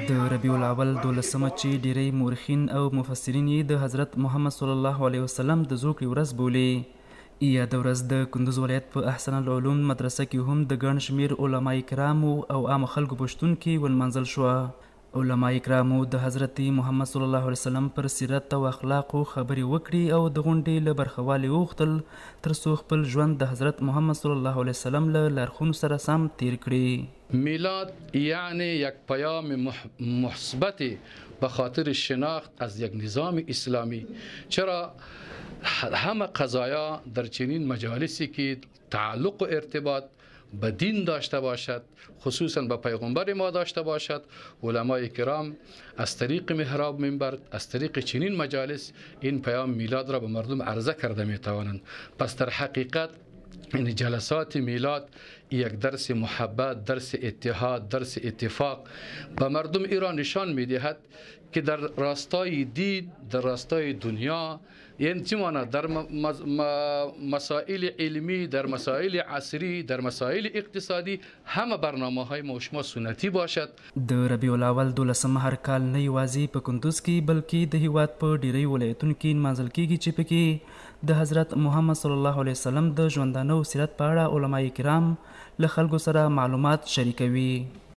د ربیع الاول 12مه چې ډیری مورخین او مفسرین یې د حضرت محمد صلی الله علیه وسلم د زوکړې ورځ بولي. یاده ورځ د کندوز ولایت په احسن العلوم مدرسه کې هم د ګڼ شمېر علما کرامو او عام خلکو په شتون کې ولمانځل شوه. علما کرامو د حضرت محمد صلی الله علیه وسلم پر سیرت او اخلاقو خبرې وکړي او د غونډې له برخوالې وغوښتل تر څو خپل ژوند د حضرت محمد صلی الله علیه وسلم له لارښوونو سره سم تیر کړي. میلاد یعنی یک پیام مثبت به خاطر شناخت از یک نظام اسلامی. چرا همه قضایا در چنین مجالسی که تعلق و ارتباط به دین داشته باشد، خصوصا به پیغمبر ما داشته باشد، علمای کرام از طریق محراب منبر، از طریق چنین مجالس این پیام میلاد را به مردم عرضه کرده می توانند. پس در حقیقت این جلسات میلاد یک درس محبت، درس اتحاد، درس اتفاق به مردم ایران نشان می دهد که در راستای دین، در راستای دنیا، یعنی چی معنی در مسائل علمی، در مسائل عصری، در مسائل اقتصادی همه برنامه های ما و شما سنتی باشد. د ربیع الاول 12مه هر کال نه یوازې په کندوز کې بلکې د هیواد په ډیری ولایتونو کې نمانځل کیږي چې پکې د حضرت محمد صلی الله علیه وسلم د ژوندانه او سیرت په اړه علما کرام له خلکو سره معلومات شریکوي.